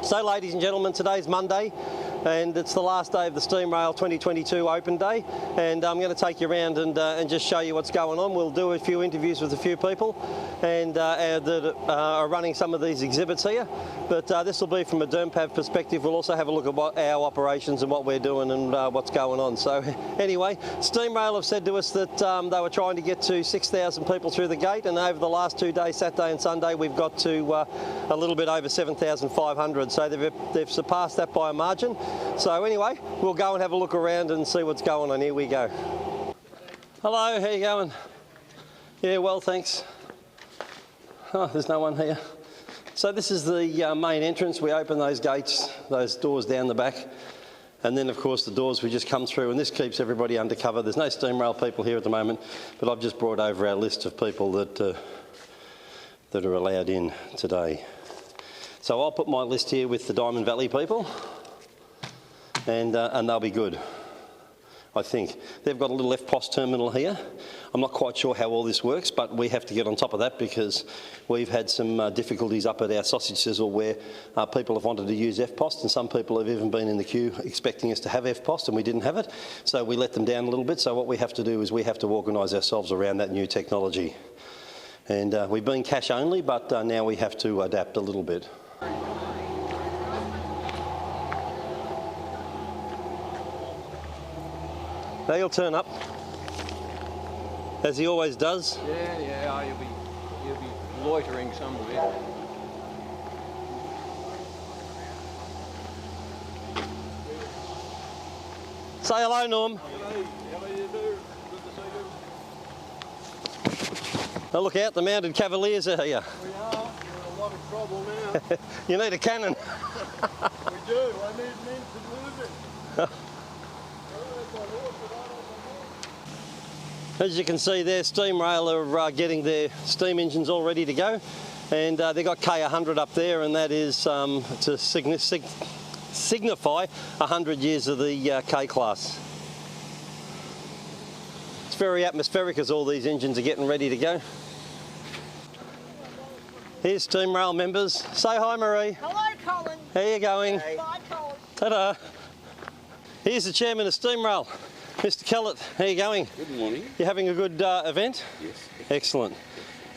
So ladies and gentlemen, today's Monday and it's the last day of the Steamrail 2022 Open Day, and I'm going to take you around and just show you what's going on. We'll do a few interviews with a few people and that are running some of these exhibits here, but this will be from a DERMPAV perspective. We'll also have a look at what our operations and what we're doing and what's going on. So anyway, Steamrail have said to us that they were trying to get to 6,000 people through the gate, and over the last 2 days, Saturday and Sunday, we've got to a little bit over 7,500. So they've surpassed that by a margin. So anyway, we'll go and have a look around and see what's going on. Here we go. Hello, how you going? Yeah, well, thanks. Oh, there's no one here. So this is the main entrance. We open those gates, those doors down the back, and then of course the doors we just come through, and this keeps everybody undercover. There's no Steamrail people here at the moment, but I've just brought over our list of people that are allowed in today. So I'll put my list here with the Diamond Valley people, and they'll be good, I think. They've got a little EFTPOS terminal here. I'm not quite sure how all this works, but we have to get on top of that because we've had some difficulties up at our sausage sizzle where people have wanted to use EFTPOS, and some people have even been in the queue expecting us to have EFTPOS and we didn't have it. So we let them down a little bit. So what we have to do is we have to organise ourselves around that new technology. And we've been cash only, but now we have to adapt a little bit. He'll turn up, as he always does. Yeah, you'll be loitering somewhere. Say hello, Norm. Hello, how do you do? Good to see you. Now look out, the mounted cavaliers are here. We are. We're in a lot of trouble now. You need a cannon. We do. I need men to move it. As you can see there, Steamrail are getting their steam engines all ready to go, and they've got K100 up there, and that is to signify 100 years of the K-class. It's very atmospheric as all these engines are getting ready to go. Here's Steamrail members. Say hi, Marie. Hello, Colin. How you going? Hey. Bye, Colin. Ta-da. Here's the chairman of Steamrail, Mr. Kellett. How you going? Good morning. You having a good event? Yes. Excellent.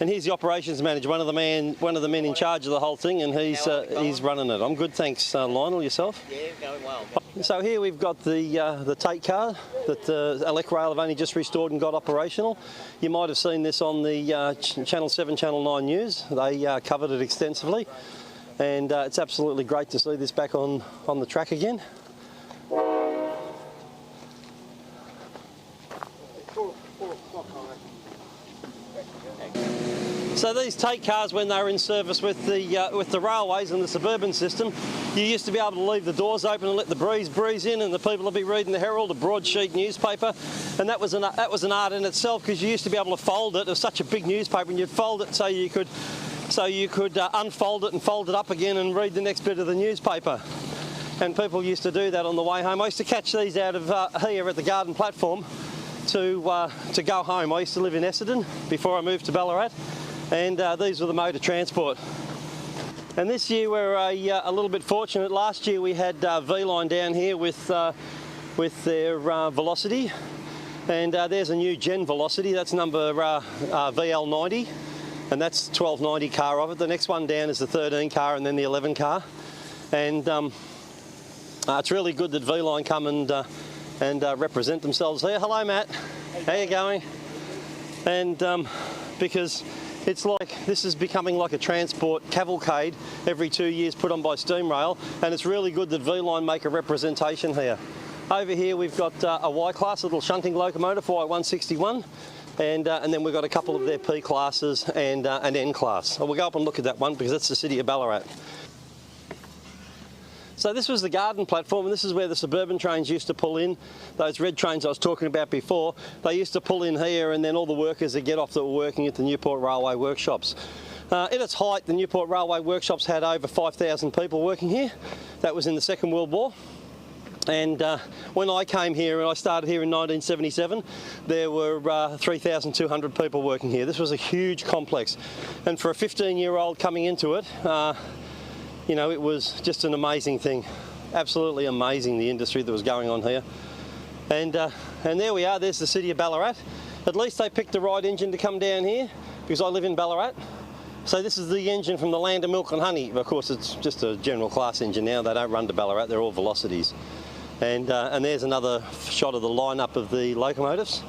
And here's the operations manager, one of the men in charge of the whole thing, and he's running it. I'm good, thanks. Lionel, yourself? Yeah, going well. So here we've got the take car that Electrail have only just restored and got operational. You might have seen this on the Channel 7, Channel 9 news. They covered it extensively, and it's absolutely great to see this back on the track again. So these take cars, when they were in service with the railways and the suburban system, you used to be able to leave the doors open and let the breeze in, and the people would be reading the Herald, a broadsheet newspaper, and that was an art in itself, because you used to be able to fold it. It was such a big newspaper, and you'd fold it so you could unfold it and fold it up again and read the next bit of the newspaper. And people used to do that on the way home. I used to catch these out of here at the Garden platform to go home. I used to live in Essendon before I moved to Ballarat, and these were the mode of transport. And this year we're a little bit fortunate. Last year we had V-Line down here with their Velocity, and there's a new Gen Velocity. That's number VL90, and that's 1290 car of it. The next one down is the 13 car, and then the 11 car. And it's really good that V-Line come and represent themselves here. Hello, Matt. How you going? And because it's like, this is becoming like a transport cavalcade every 2 years put on by Steamrail, and it's really good that V-Line make a representation here. Over here we've got a Y-class, little shunting locomotive, Y161, and then we've got a couple of their P-classes and an N-class. We'll go up and look at that one because that's the city of Ballarat. So this was the Garden platform, and this is where the suburban trains used to pull in. Those red trains I was talking about before, they used to pull in here, and then all the workers that get off that were working at the Newport Railway workshops. At its height, the Newport Railway workshops had over 5,000 people working here. That was in the Second World War. And when I came here, and I started here in 1977, there were 3,200 people working here. This was a huge complex. And for a 15-year-old coming into it, you know, it was just an amazing thing. Absolutely amazing, the industry that was going on here. And there we are, there's the city of Ballarat. At least they picked the right engine to come down here, because I live in Ballarat. So this is the engine from the Land of Milk and Honey. Of course, it's just a general class engine now. They don't run to Ballarat, they're all velocities. And there's another shot of the lineup of the locomotives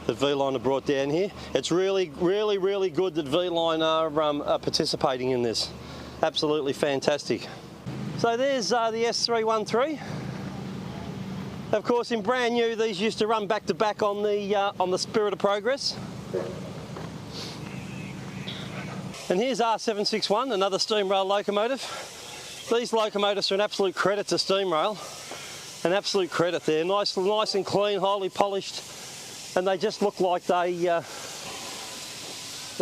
that V-Line have brought down here. It's really, really, really good that V-Line are participating in this. Absolutely fantastic. So there's the S313. Of course, in brand new, these used to run back to back on the Spirit of Progress. And here's R761, another Steamrail locomotive. These locomotives are an absolute credit to Steamrail. An absolute credit. They're nice and clean, highly polished, and they just look like they're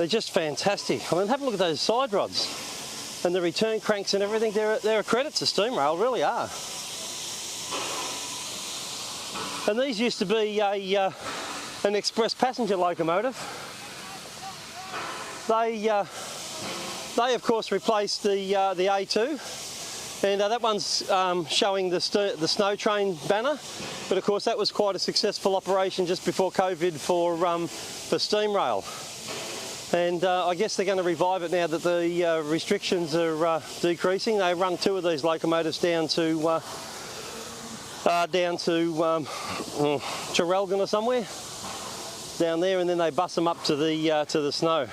just fantastic. I mean, have a look at those side rods and the return cranks and everything. They're a credit to Steamrail, really are. And these used to be an express passenger locomotive. They of course replaced the A2, and that one's showing the snow train banner. But of course that was quite a successful operation just before COVID for Steamrail. And I guess they're going to revive it now that the restrictions are decreasing. They run two of these locomotives down to Traralgon or somewhere down there, and then they bus them up to the snow.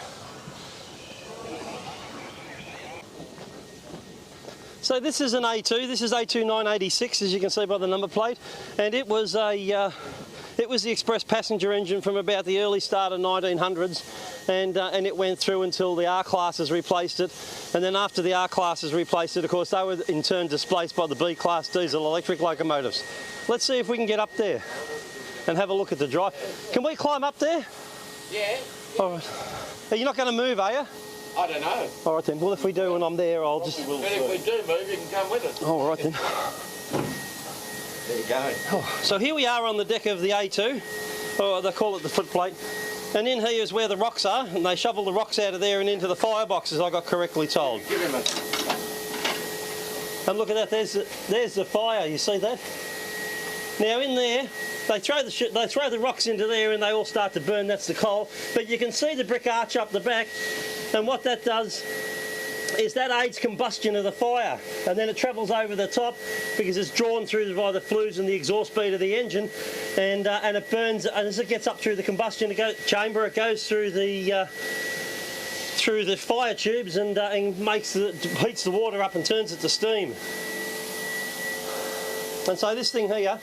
So this is an A2. This is A2 986, as you can see by the number plate, and it was the express passenger engine from about the early start of 1900s, and it went through until the R classes replaced it, and then after the R classes replaced it, of course, they were in turn displaced by the B class diesel electric locomotives. Let's see if we can get up there and have a look at the drive. Can we climb up there? Yeah. All right. Are you not going to move, are you? I don't know. All right then. Well, if we do and I'm there, I'll just... But if we do move, you can come with us. All right then. There you go. Oh, so here we are on the deck of the A2, or they call it the footplate. And in here is where the rocks are, and they shovel the rocks out of there and into the fireboxes, I got correctly told. Give him a... And look at that, there's the fire, you see that? Now in there, they throw the rocks into there and they all start to burn, that's the coal. But you can see the brick arch up the back, and what that does is that aids combustion of the fire, and then it travels over the top because it's drawn through by the flues and the exhaust bead of the engine, and it burns, and as it gets up through the combustion chamber, it goes through the fire tubes and heats the water up and turns it to steam. And so this thing here,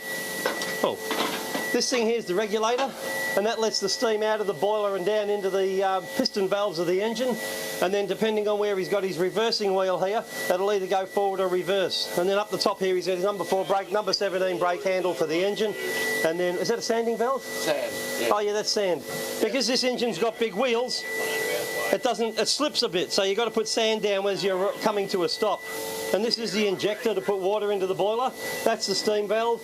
this thing here is the regulator, and that lets the steam out of the boiler and down into the piston valves of the engine, and then depending on where he's got his reversing wheel here, that'll either go forward or reverse. And then up the top here he's got his number 4 brake, number 17 brake handle for the engine, and then, is that a sanding valve? Sand. Yeah. Oh yeah, that's sand. Because this engine's got big wheels, it slips a bit, so you've got to put sand down as you're coming to a stop. And this is the injector to put water into the boiler. That's the steam valve,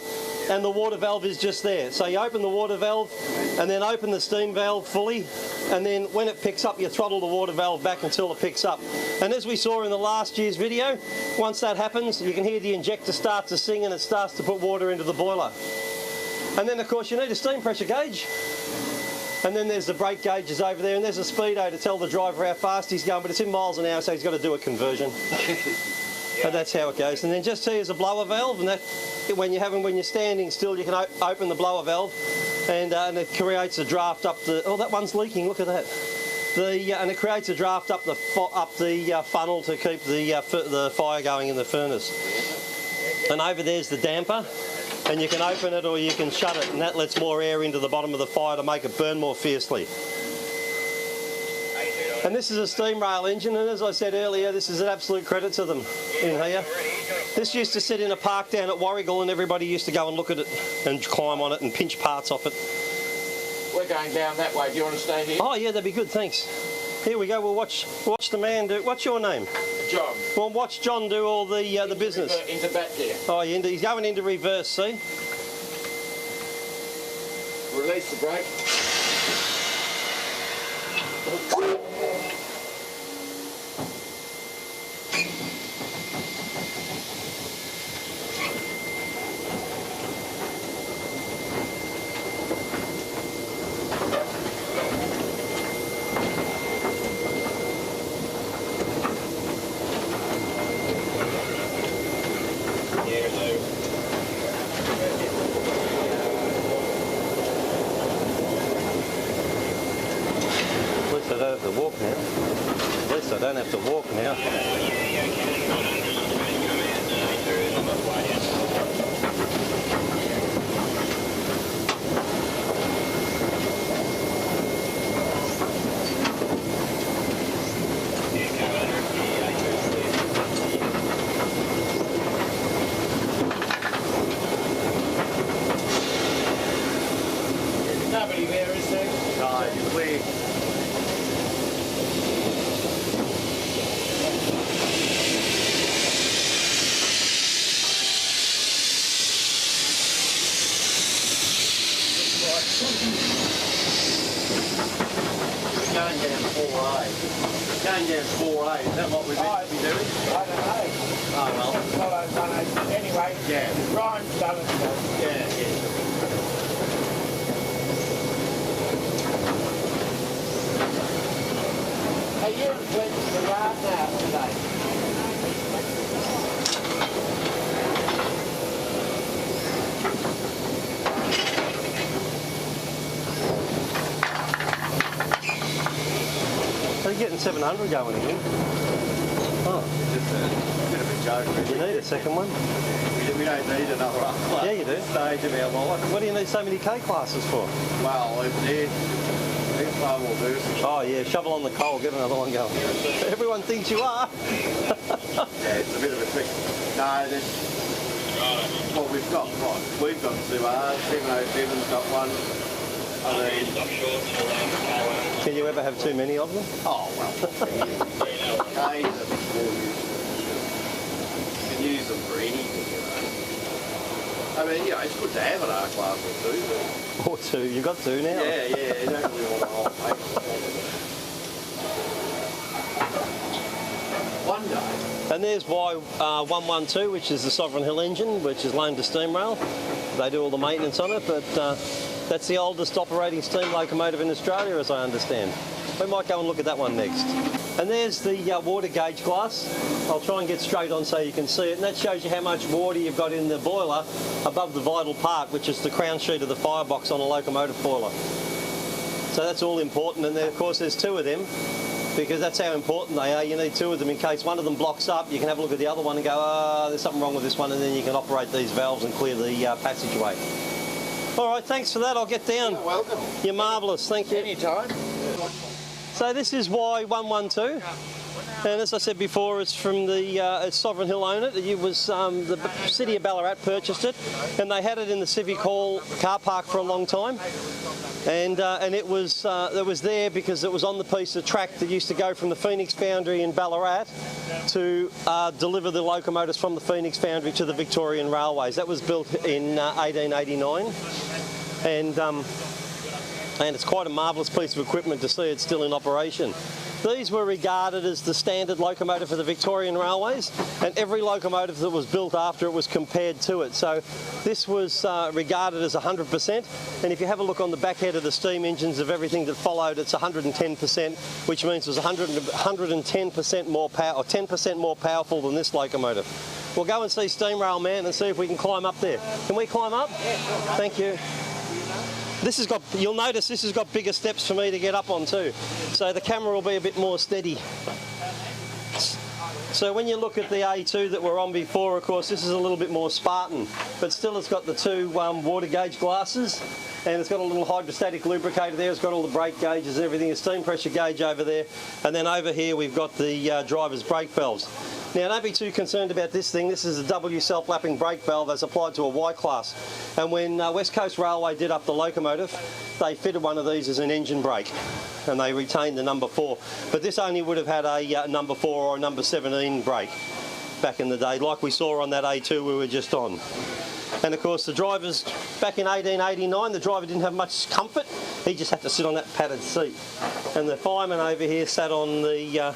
and the water valve is just there. So you open the water valve and then open the steam valve fully, and then when it picks up you throttle the water valve back until it picks up. And as we saw in the last year's video, once that happens you can hear the injector start to sing and it starts to put water into the boiler. And then of course you need a steam pressure gauge. And then there's the brake gauges over there, and there's a speedo to tell the driver how fast he's going, but it's in miles an hour, so he's got to do a conversion. And that's how it goes. And then just here's a blower valve, and that when you're standing still, you can open the blower valve, and it creates a draft up the. Oh, that one's leaking. Look at that. And it creates a draft up the funnel to keep the fire going in the furnace. And over there's the damper. And you can open it or you can shut it, and that lets more air into the bottom of the fire to make it burn more fiercely. And this is a Steamrail engine, and as I said earlier, this is an absolute credit to them in here. This used to sit in a park down at Warrigal, and everybody used to go and look at it and climb on it and pinch parts off it. We're going down that way. Do you want to stay here? Oh yeah, that'd be good, thanks. Here we go, we'll watch the man do. What's your name? John. Well, watch John do all the business. Into back there. Oh, he's going into reverse, see? Release the brake. now. At least I don't have to walk now. Nobody there, is there? No, you're clear. We're going down 4A. Going down 4A, is that what we're meant to be doing? I don't know. Oh well. Well, I've done it. Anyway, Yeah. Ryan's done it. So. Yeah. Hey, you're in the yard now today. Are you getting 700 going again? Oh, Just a bit of a joke, you really. need a second one? We don't need another upgrade. Yeah, you do. Stage of our life. What do you need so many K classes for? Well, over there, this one will do. Oh yeah, shovel on the coal, get another one going. Everyone thinks you are. Yeah, it's a bit of a trick. No, there's... Well, we've got what? We've got 2Rs, 707's got one. I mean... Can you ever have too many of them? Oh, well. K's are more useful. You can use them for anything, you know. I mean, you know, it's good to have an R-class or two, but... Or two, you've got two now. Yeah, you don't really want a whole paper. One day. And there's Y112, which is the Sovereign Hill engine, which is loaned to Steamrail. They do all the maintenance on it, but that's the oldest operating steam locomotive in Australia, as I understand. We might go and look at that one next. And there's the water gauge glass. I'll try and get straight on so you can see it. And that shows you how much water you've got in the boiler above the vital part, which is the crown sheet of the firebox on a locomotive boiler. So that's all important. And then, of course, there's two of them, because that's how important they are. You need two of them in case one of them blocks up. You can have a look at the other one and go, oh, there's something wrong with this one, and then you can operate these valves and clear the passageway. All right, thanks for that. I'll get down. You're welcome. You're marvellous. Thank you. Anytime. So this is Y112, and as I said before, it's from the Sovereign Hill own it. It was the city of Ballarat purchased it, and they had it in the Civic Hall car park for a long time. And it was there because it was on the piece of track that used to go from the Phoenix Foundry in Ballarat to deliver the locomotives from the Phoenix Foundry to the Victorian Railways. That was built in 1889, and it's quite a marvellous piece of equipment to see it still in operation. These were regarded as the standard locomotive for the Victorian Railways, and every locomotive that was built after it was compared to it. So this was regarded as 100%, and if you have a look on the back head of the steam engines of everything that followed, it's 110%, which means it was 110% more power, or 10% more powerful than this locomotive. We'll go and see Steamrail Man and see if we can climb up there. Can we climb up? Yeah, sure. Thank you. This has got, you'll notice this has got bigger steps for me to get up on too. So the camera will be a bit more steady. So when you look at the A2 that we're on before, of course, this is a little bit more Spartan, but still it's got the two water gauge glasses, and it's got a little hydrostatic lubricator there. It's got all the brake gauges and everything, a steam pressure gauge over there, and then over here we've got the driver's brake valves. Now, don't be too concerned about this thing. This is a W self-lapping brake valve as applied to a Y class. And when West Coast Railway did up the locomotive, they fitted one of these as an engine brake, and they retained the number 4. But this only would have had a number 4 or a number 17 brake back in the day, like we saw on that A2 we were just on. And of course, the drivers, back in 1889, the driver didn't have much comfort. He just had to sit on that padded seat. And the fireman over here sat on the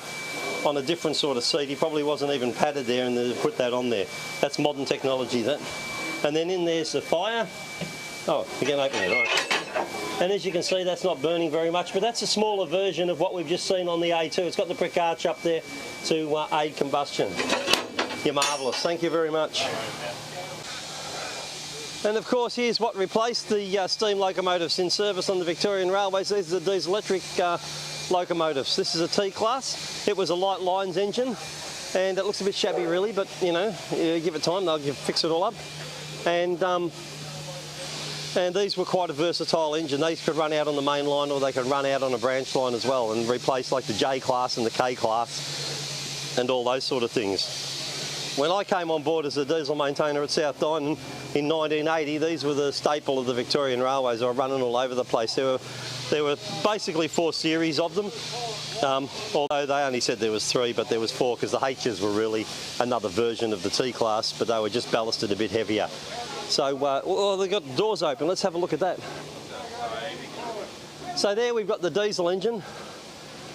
on a different sort of seat. He probably wasn't even padded there, and they put that on there. That's modern technology, that. And then in there's the fire. Oh, you can open it, all right. And as you can see, that's not burning very much, but that's a smaller version of what we've just seen on the A2. It's got the brick arch up there to aid combustion. You're marvellous. Thank you very much. And of course, here's what replaced the steam locomotives in service on the Victorian Railways. These are the diesel electric locomotives. This is a T-class. It was a light lines engine, and it looks a bit shabby really, but you know, you give it time, they'll fix it all up. And these were quite a versatile engine. These could run out on the main line, or they could run out on a branch line as well, and replace like the J class and the K class and all those sort of things. When I came on board as a diesel maintainer at South Dynon in 1980, these were the staple of the Victorian Railways. They were running all over the place. There were basically 4 series of them, although they only said there was 3, but there was 4 because the H's were really another version of the T-class, but they were just ballasted a bit heavier. So, well, they've got the doors open. Let's have a look at that. So there we've got the diesel engine.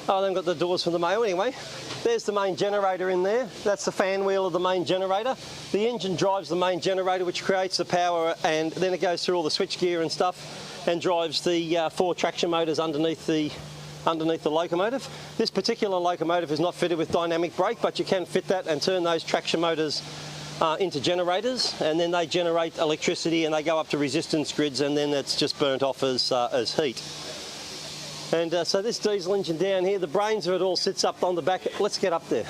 Oh, they've got the doors for the mail. Anyway, there's the main generator in there. That's the fan wheel of the main generator. The engine drives the main generator, which creates the power, and then it goes through all the switchgear and stuff and drives the 4 traction motors underneath the locomotive. This particular locomotive is not fitted with dynamic brake, but you can fit that and turn those traction motors into generators, and then they generate electricity and they go up to resistance grids, and then it's just burnt off as heat. And so this diesel engine down here, the brains of it all sits up on the back. Let's get up there.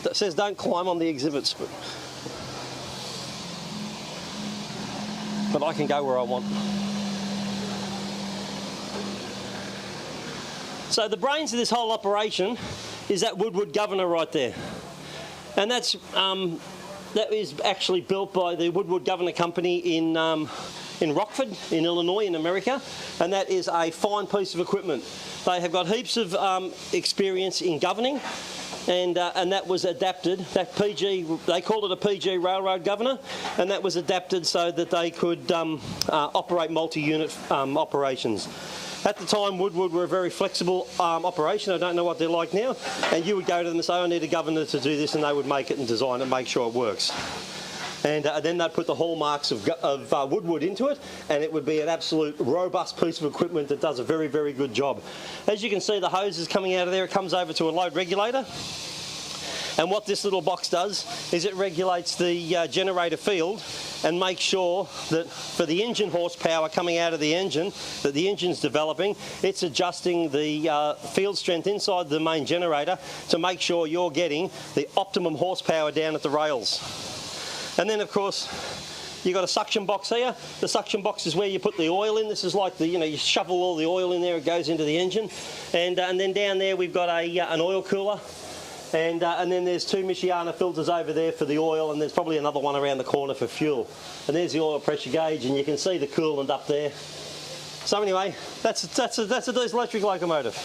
It says don't climb on the exhibits, but I can go where I want. So the brains of this whole operation is that Woodward governor right there. And that is actually built by the Woodward Governor Company in Rockford, in Illinois, in America, and that is a fine piece of equipment. They have got heaps of experience in governing, and that was adapted. That PG, they called it a PG railroad governor, and that was adapted so that they could operate multi-unit operations. At the time, Woodward were a very flexible operation. I don't know what they're like now. And you would go to them and say, I need a governor to do this, and they would make it and design it and make sure it works. And then they'd put the hallmarks of Woodward into it, and it would be an absolute robust piece of equipment that does a very, very good job. As you can see, the hose is coming out of there. It comes over to a load regulator. And what this little box does is it regulates the generator field and makes sure that for the engine horsepower coming out of the engine that the engine's developing, it's adjusting the field strength inside the main generator to make sure you're getting the optimum horsepower down at the rails. And then, of course, you've got a suction box here. The suction box is where you put the oil in. This is like the, you shovel all the oil in there, it goes into the engine. And then down there we've got an oil cooler. And then there's 2 Michiana filters over there for the oil, and there's probably another one around the corner for fuel. And there's the oil pressure gauge, and you can see the coolant up there. So anyway, that's a diesel electric locomotive.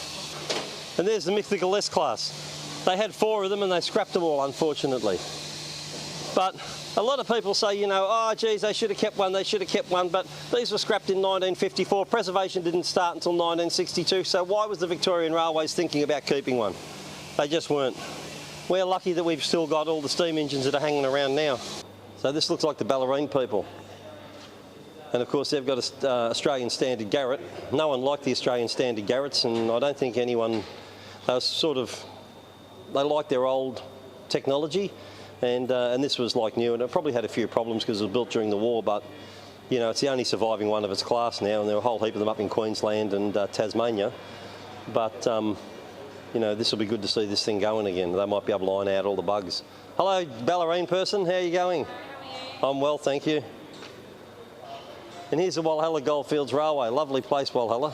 And there's the mythical S-Class. They had 4 of them and they scrapped them all, unfortunately. But a lot of people say, oh geez, they should have kept one, but these were scrapped in 1954. Preservation didn't start until 1962, so why was the Victorian Railways thinking about keeping one? They just weren't. We're lucky that we've still got all the steam engines that are hanging around now. So this looks like the Ballerine people. And of course they've got an Australian Standard Garrett. No one liked the Australian Standard Garretts, and I don't think anyone, they liked their old technology, and this was like new, and it probably had a few problems because it was built during the war, but it's the only surviving one of its class now, and there are a whole heap of them up in Queensland and Tasmania. But this will be good to see this thing going again. They might be able to iron out all the bugs. Hello, Ballerine person, how are you going? How are you? I'm well, thank you. And here's the Walhalla Goldfields Railway. Lovely place, Walhalla.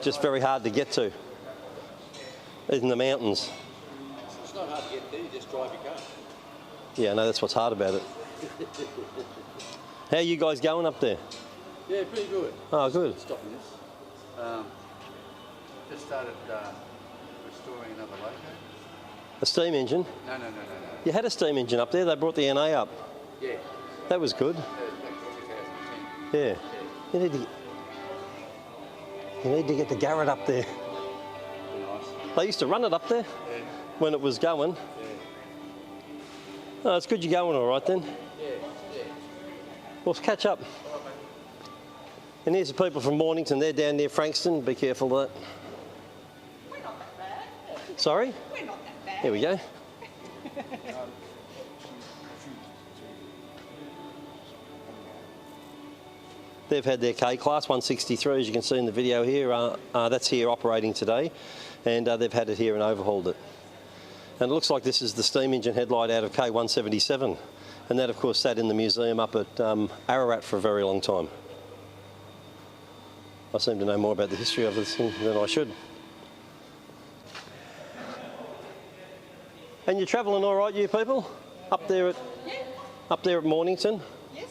Just very hard to get to. In the mountains. It's not hard to get there, you just drive your car. Yeah, no, that's what's hard about it. How are you guys going up there? Yeah, pretty good. Oh, good. Stopping this. Just started restoring another loco. A steam engine? No. You had a steam engine up there. They brought the NA up. Yeah. That was good. That was back in 2010. Yeah. You need to get the Garrett up there. Nice. They used to run it up there when it was going. Yeah. Oh, it's good you're going all right then. Yeah. Well, catch up. And here's the people from Mornington. They're down near Frankston. Be careful of that. We're not that bad. Sorry? We're not that bad. Here we go. They've had their K-Class 163, as you can see in the video here. That's here operating today, and they've had it here and overhauled it. And it looks like this is the steam engine headlight out of K177. And that, of course, sat in the museum up at Ararat for a very long time. I seem to know more about the history of this thing than I should. And you're travelling all right, you people? Up there at Mornington? Yes.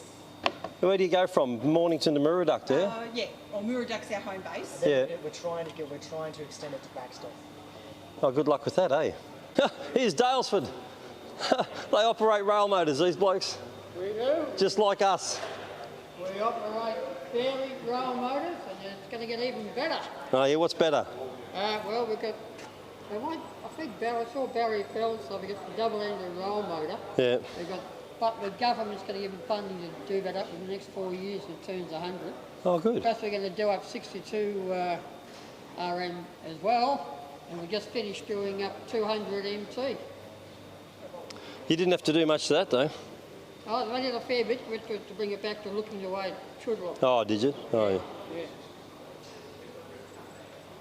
Where do you go from? Mornington to Murray-Dark, there? Yeah. Well, Murray-Dark's our home base. Yeah. We're trying to extend it to Baxter. Oh, good luck with that, eh? Here's Dalesford. They operate rail motors, these blokes. We do. Just like us. We operate fairly rail motors, and it's going to get even better. Oh, yeah, what's better? Well, we've got, I think Barry, I saw Barry Fell, so we've got the double-ended rail motor. Yeah. But the government's going to give them funding to do that up in the next 4 years, and it turns 100. Oh, good. Plus we're going to do up 62 RM as well, and we just finished doing up 200 MT. You didn't have to do much to that, though. Oh, I did a fair bit to bring it back to looking the way it should look. Oh, did you? Oh, yeah.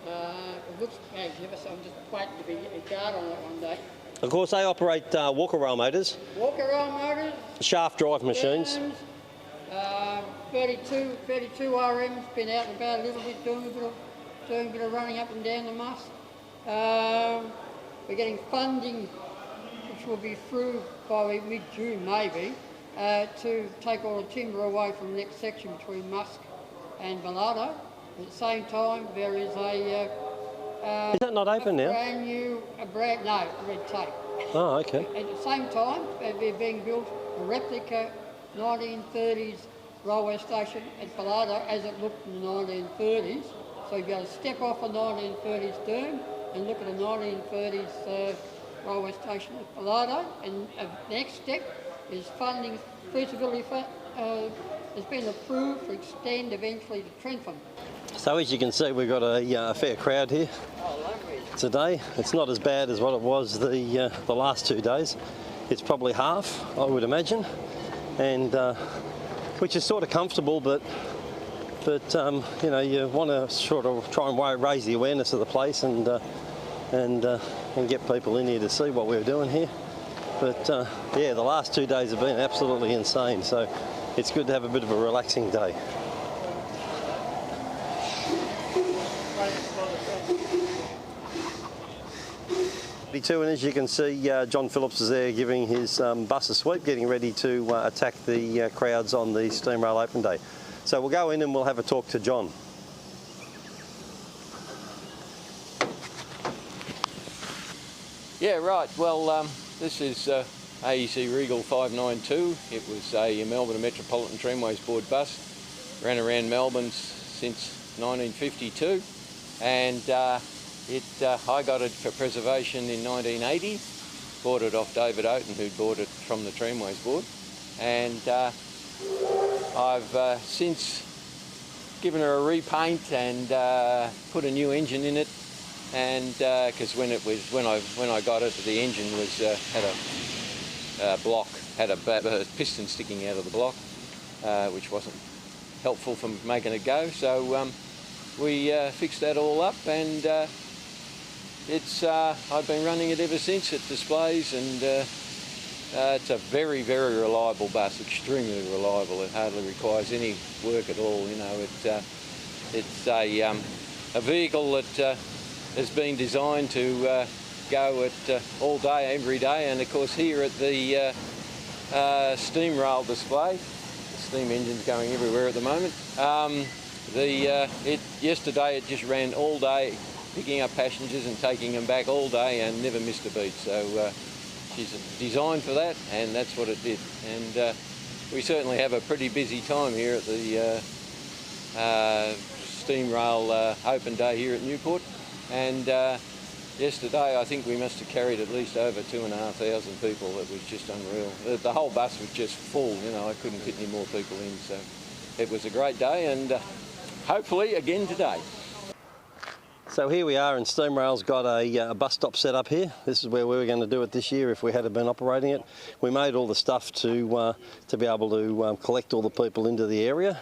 It looks great, so I'm just waiting to be a guard on it one day. Of course, they operate walker rail motors, Walker rail motors, shaft drive machines. 32 RM's been out and about a little bit, doing a bit of running up and down the mast. We're getting funding, which will be through by mid-June maybe, to take all the timber away from the next section between Musk and Bellardo. At the same time, there is a Is that not open now? no, red tape. Oh, okay. At the same time, they're being built a replica 1930s railway station at Bellardo as it looked in the 1930s. So you've got to step off a 1930s dome and look at a 1930s railway station at Bellardo. And the next step is funding feasibility has been approved to extend eventually to Trentham. So as you can see, we've got a fair crowd here today. It's not as bad as what it was the last 2 days. It's probably half, I would imagine, and which is sort of comfortable, but you know, you want to sort of try and raise the awareness of the place and get people in here to see what we're doing here. But yeah, the last 2 days have been absolutely insane, so it's good to have a bit of a relaxing day. And as you can see, John Phillips is there giving his bus a sweep, getting ready to attack the crowds on the Steamrail Open Day. So we'll go in and we'll have a talk to John. Yeah, right. Well, this is AEC Regal 592. It was a Melbourne Metropolitan Tramways Board bus. Ran around Melbourne since 1952, and I got it for preservation in 1980. Bought it off David Oaten, who'd bought it from the Tramways Board, and I've since given her a repaint and put a new engine in it. And because when I got it, the engine was had a block, had a piston sticking out of the block, which wasn't helpful for making it go. So we fixed that all up, and I've been running it ever since. It displays, and it's a very, very reliable bus, extremely reliable. It hardly requires any work at all. You know, it's a vehicle that has been designed to go at all day, every day, and of course here at the Steamrail display, the steam engine's going everywhere at the moment. Yesterday it just ran all day, picking up passengers and taking them back all day and never missed a beat. So she's designed for that, and that's what it did. And we certainly have a pretty busy time here at the Steamrail Open Day here at Newport. And yesterday I think we must have carried at least over 2,500 people. It was just unreal. The whole bus was just full, you know, I couldn't fit any more people in. So it was a great day, and hopefully again today. So here we are, and Steamrail's got a bus stop set up here. This is where we were going to do it this year if we had been operating it. We made all the stuff to be able to collect all the people into the area.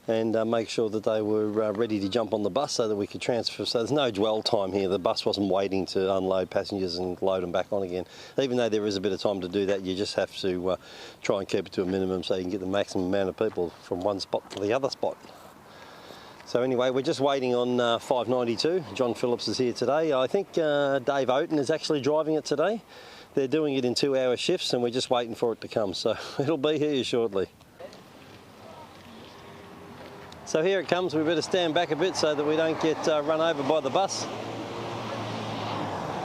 and make sure that they were ready to jump on the bus so that we could transfer. So there's no dwell time here. The bus wasn't waiting to unload passengers and load them back on again. Even though there is a bit of time to do that, you just have to try and keep it to a minimum so you can get the maximum amount of people from one spot to the other spot. So anyway, we're just waiting on 592. John Phillips is here today. I think Dave Oaten is actually driving it today. They're doing it in 2-hour shifts and we're just waiting for it to come. So it'll be here shortly. So here it comes. We better stand back a bit so that we don't get run over by the bus.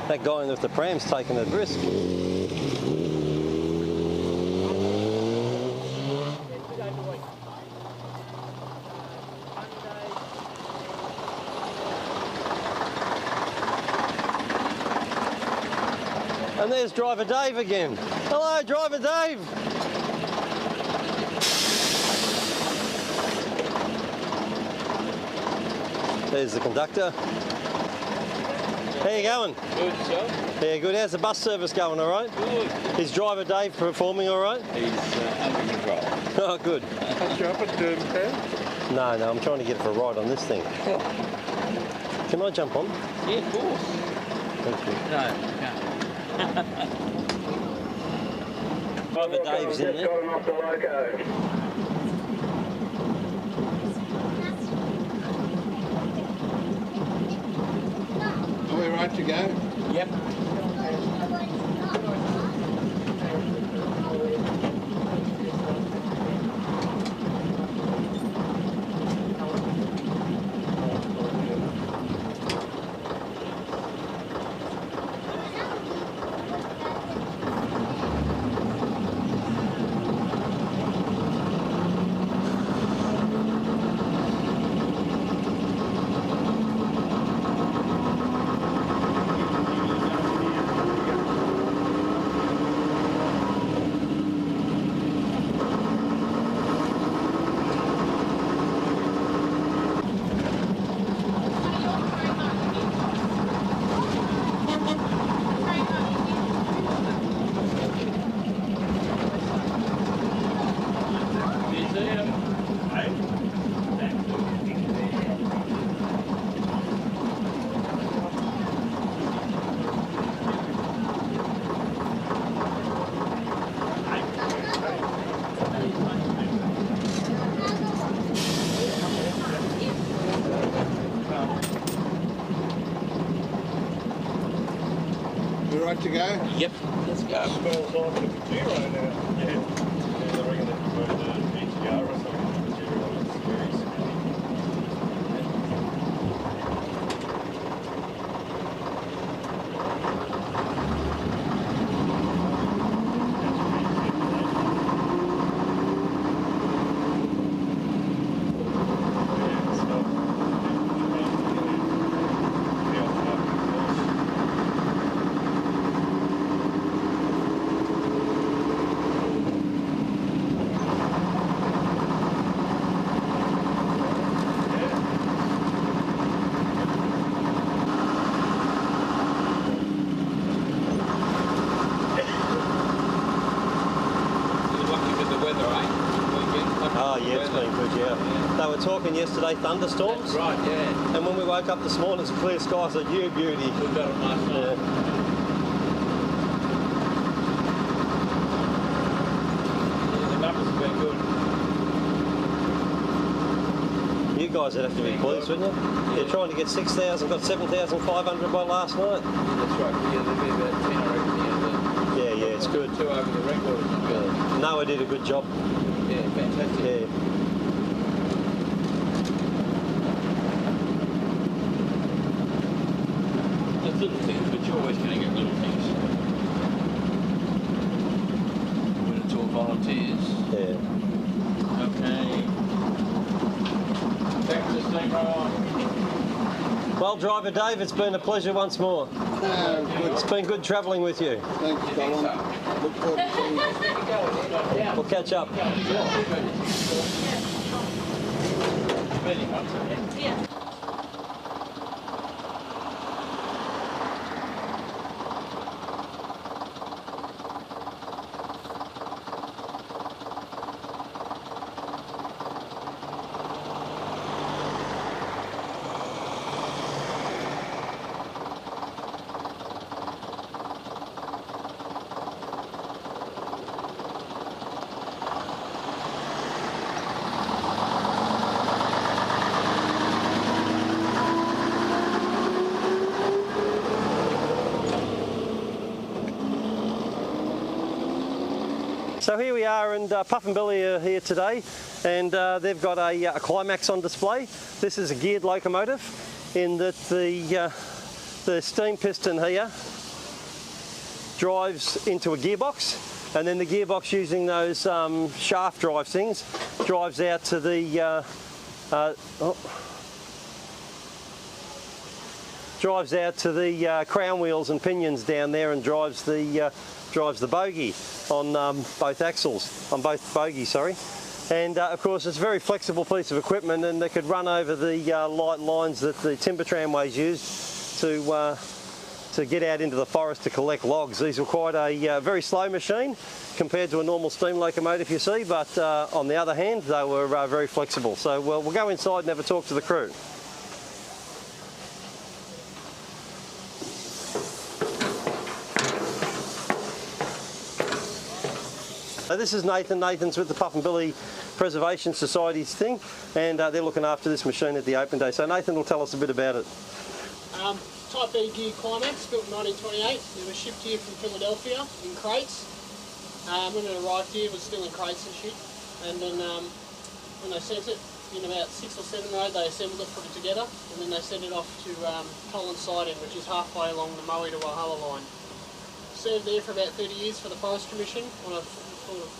That guy with the pram's taking a risk. And there's driver Dave again. Hello, driver Dave. There's the conductor. How you going? Good, sir. Yeah, good. How's the bus service going, all right? Good. Is driver Dave performing all right? He's under control. Oh, good. Touch you up at DERMPAV? No, I'm trying to get it for a ride on this thing. Can I jump on? Yeah, of course. Thank you. No, you can't. Driver Dave's in there. Are we right to go? Yep. We right to go? Yep. Let's go. Smells like a zero now. Yeah. I reckon they converted to PTR or something. Talking yesterday, thunderstorms. Right, yeah. And when we woke up this morning, it's clear skies. So you beauty. We've got it last night. Yeah, the numbers have been good. You guys would have to be pleased, wouldn't you? You're trying to get 6,000, got 7,500 by last night. Yeah, that's right. Yeah, there'll be about 10, I reckon. Yeah, it's good. 2 over the record. Noah did a good job. Yeah, fantastic. Yeah. Little things, but you're always going to get little things. When it's all volunteers. Yeah. Okay. Back to Steamrail on. Well, driver Dave, it's been a pleasure once more. It's been good travelling with you. Thanks, Colin. Look forward to seeing you. We'll catch up. Yeah. So here we are, and Puff and Billy are here today, and they've got a Climax on display. This is a geared locomotive in that the steam piston here drives into a gearbox, and then the gearbox, using those shaft drive things, drives out to the crown wheels and pinions down there, and drives the bogie on both axles, on both bogies, sorry. And of course it's a very flexible piece of equipment, and they could run over the light lines that the timber tramways use to get out into the forest to collect logs. These were quite a very slow machine compared to a normal steam locomotive, you see, but on the other hand they were very flexible. So we'll go inside and have a talk to the crew. So this is Nathan. Nathan's with the Puff and Billy Preservation Society's thing, and they're looking after this machine at the open day. So Nathan will tell us a bit about it. Type B gear Climax, built in 1928. It was shipped here from Philadelphia in crates. When it arrived here, it was still in crates and shit. And then when they sent it, in about 6 or 7 road, they assembled it, put it together, and then they sent it off to Collins Siding, which is halfway along the Maui to Walhalla line. Served there for about 30 years for the Forest Commission on a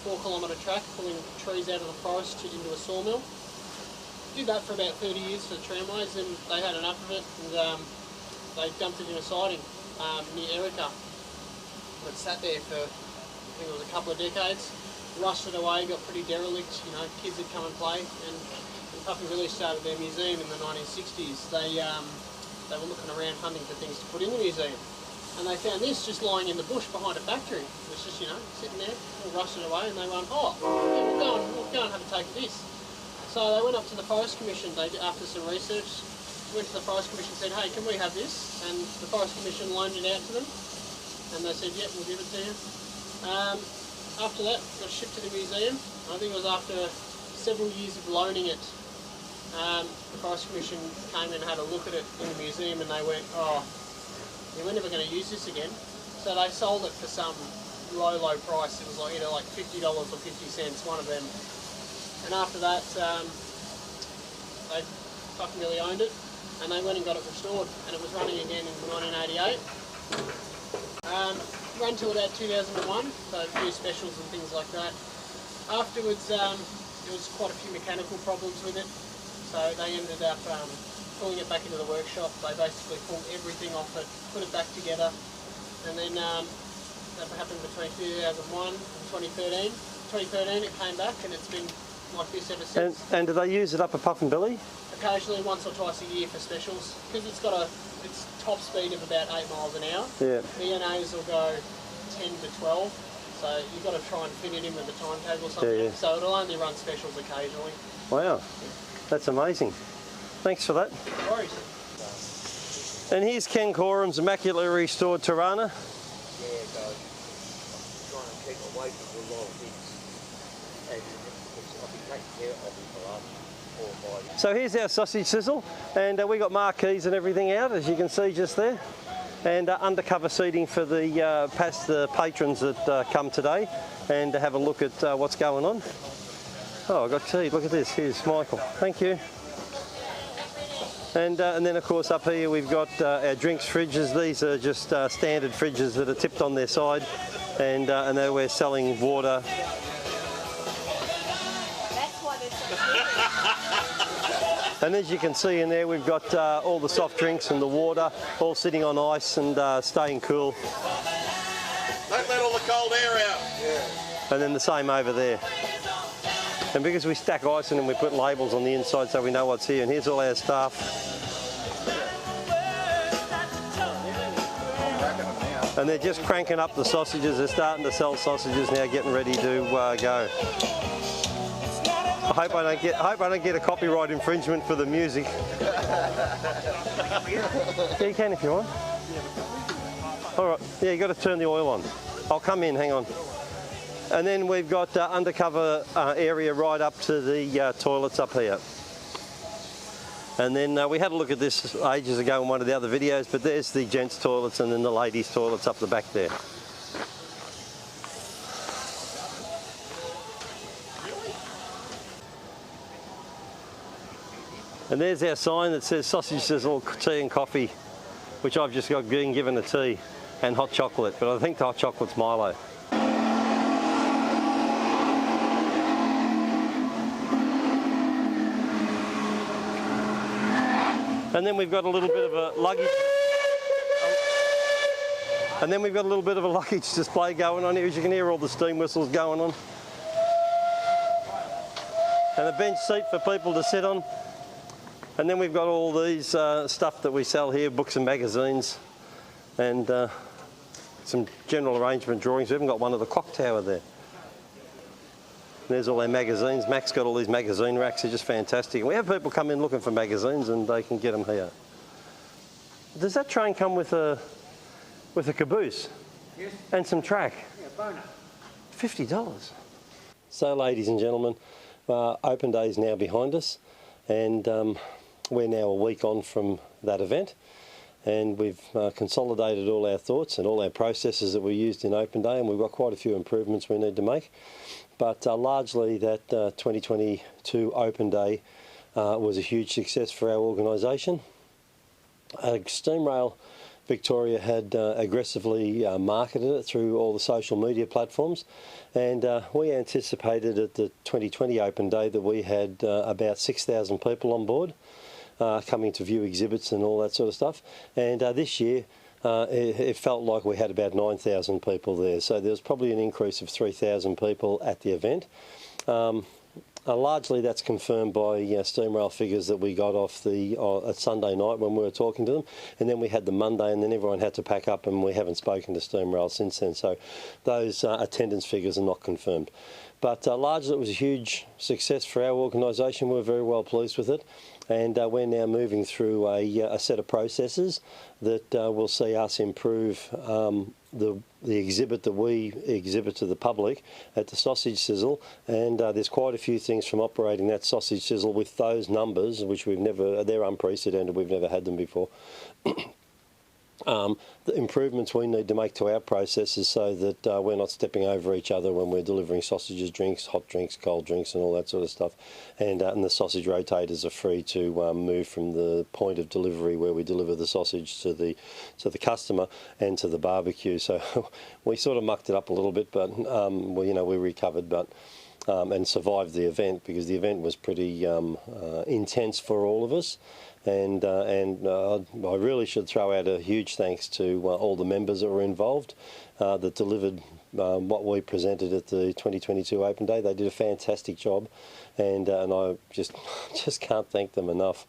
4-kilometre track, pulling trees out of the forest into a sawmill. Did that for about 30 years for the tramways, and they had enough of it, and they dumped it in a siding near Erica. It sat there for, I think it was a couple of decades, rusted away, got pretty derelict, you know, kids would come and play, and when Puff and Billy started their museum in the 1960s, they were looking around hunting for things to put in the museum. And they found this just lying in the bush behind a factory. It was just, you know, sitting there, all rusted away, and they went, oh, yeah, we'll go and have a take of this. So they went up to the Forest Commission, after some research, went to the Forest Commission and said, hey, can we have this? And the Forest Commission loaned it out to them, and they said, yep, we'll give it to you. After that, it got shipped to the museum. I think it was after several years of loaning it, the Forest Commission came and had a look at it in the museum, and they went, oh, yeah, we're never going to use this again. So they sold it for some low price. It was like either like $50 or 50 cents, one of them. And after that, they fucking really owned it, and they went and got it restored, and it was running again in 1988. Ran till about 2001, so a few specials and things like that. Afterwards, there was quite a few mechanical problems with it, so they ended up pulling it back into the workshop. They basically pulled everything off it, put it back together, and then that happened between 2001 and 2013. 2013 it came back, and it's been like this ever since. And do they use it up at Puff and Billy? Occasionally, once or twice a year for specials, because it's got its top speed of about 8 miles an hour. Yeah. ENAs will go 10 to 12, so you've got to try and fit it in with the timetable or something. Yeah. So it'll only run specials occasionally. Wow, that's amazing. Thanks for that. No worries. And here's Ken Corum's immaculately restored Tirana. Yeah, so trying to keep away from a lot of things. And I've been taking care of it for the last 4 or 5 years. So here's our sausage sizzle, and we got marquees and everything out, as you can see just there. And undercover seating for the patrons that come today, and to have a look at what's going on. Oh, I got tea. Look at this. Here's Michael. Thank you. And then of course up here we've got our drinks fridges. These are just standard fridges that are tipped on their side, and there we're selling water. That's why they're so And as you can see in there, we've got all the soft drinks and the water all sitting on ice and staying cool. Don't let all the cold air out. Yeah. And then the same over there. And because we stack ice in them, we put labels on the inside so we know what's here. And here's all our staff. And they're just cranking up the sausages. They're starting to sell sausages now, getting ready to go. I hope I don't get a copyright infringement for the music. Yeah, you can if you want. All right. Yeah, you got to turn the oil on. I'll come in. Hang on. And then we've got undercover area right up to the toilets up here. And then we had a look at this ages ago in one of the other videos, but there's the gents' toilets and then the ladies' toilets up the back there. And there's our sign that says Sausage Sizzle, tea and coffee, which I've just got being given a tea, and hot chocolate, but I think the hot chocolate's Milo. And then we've got a little bit of a luggage. And then we've got a little bit of a luggage display going on here. As you can hear all the steam whistles going on. And a bench seat for people to sit on. And then we've got all these stuff that we sell here, books and magazines, and some general arrangement drawings. We haven't got one of the clock tower there. There's all our magazines. Mac's got all these magazine racks. They're just fantastic. And we have people come in looking for magazines and they can get them here. Does that train come with a caboose? Yes. And some track? Yeah, boner. $50. So, ladies and gentlemen, Open Day is now behind us, and we're now a week on from that event, and we've consolidated all our thoughts and all our processes that we used in Open Day, and we've got quite a few improvements we need to make. But largely that 2022 Open Day was a huge success for our organisation. Steamrail Victoria had aggressively marketed it through all the social media platforms, and we anticipated at the 2020 Open Day that we had about 6,000 people on board coming to view exhibits and all that sort of stuff, and this year it felt like we had about 9,000 people there, so there was probably an increase of 3,000 people at the event. Largely that's confirmed by Steamrail figures that we got off at Sunday night when we were talking to them, and then we had the Monday, and then everyone had to pack up, and we haven't spoken to Steamrail since then, so those attendance figures are not confirmed. But largely it was a huge success for our organisation. We're very well pleased with it, and we're now moving through a set of processes that will see us improve the exhibit that we exhibit to the public at the Sausage Sizzle, and there's quite a few things from operating that Sausage Sizzle with those numbers, which they're unprecedented, we've never had them before. The improvements we need to make to our processes so that we're not stepping over each other when we're delivering sausages, drinks, hot drinks, cold drinks and all that sort of stuff, and the sausage rotators are free to move from the point of delivery where we deliver the sausage to the customer and to the barbecue. So we sort of mucked it up a little bit, but we recovered, but and survived the event, because the event was pretty intense for all of us. And I really should throw out a huge thanks to all the members that were involved that delivered what we presented at the 2022 Open Day. They did a fantastic job, and I just can't thank them enough.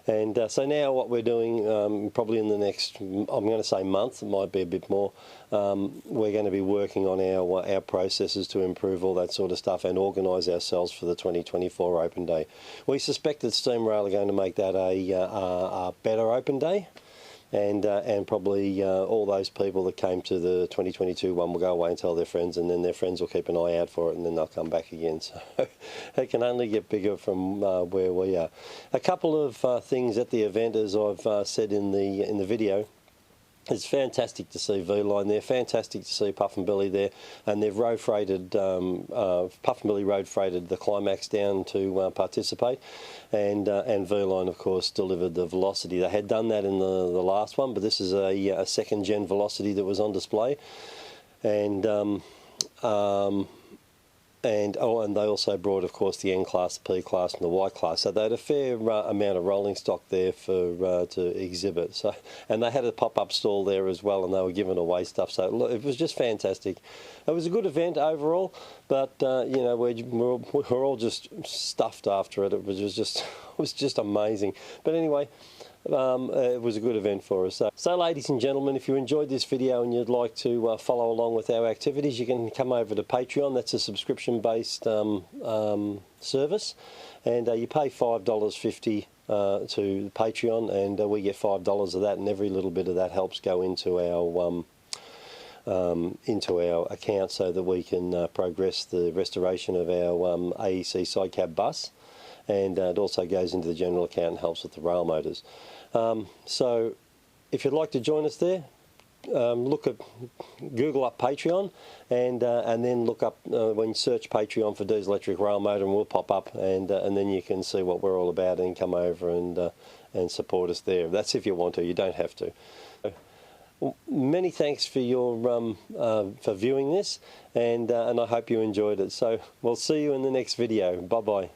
And so now what we're doing, probably in the next, I'm going to say month, it might be a bit more, we're going to be working on our processes to improve all that sort of stuff and organise ourselves for the 2024 Open Day. We suspect that Steamrail are going to make that a better Open Day, and probably all those people that came to the 2022 one will go away and tell their friends, and then their friends will keep an eye out for it, and then they'll come back again. So it can only get bigger from where we are. A couple of things at the event, as I've said in the video. It's fantastic to see V-Line there, fantastic to see Puff and Billy there, and they've road freighted, Puff and Billy road freighted the Climax down to participate, and V-Line of course delivered the Velocity. They had done that in the last one, but this is a second gen Velocity that was on display, and they also brought, of course, the N class, the P class, and the Y class. So they had a fair amount of rolling stock there for to exhibit. So, and they had a pop-up stall there as well, and they were giving away stuff. So look, it was just fantastic. It was a good event overall, but we're all just stuffed after it. It was just amazing. But anyway. It was a good event for us. So ladies and gentlemen, if you enjoyed this video and you'd like to follow along with our activities, you can come over to Patreon. That's a subscription-based service, and you pay $5.50 to Patreon, and we get $5 of that, and every little bit of that helps go into our account so that we can progress the restoration of our AEC side cab bus. And it also goes into the general account and helps with the rail motors. So if you'd like to join us there, look at Google up Patreon, and then look up when you search Patreon for Diesel Electric Rail Motor, and we'll pop up, and then you can see what we're all about and come over and support us there. That's if you want to. You don't have to. Many thanks for your for viewing this, and I hope you enjoyed it. So we'll see you in the next video. Bye bye.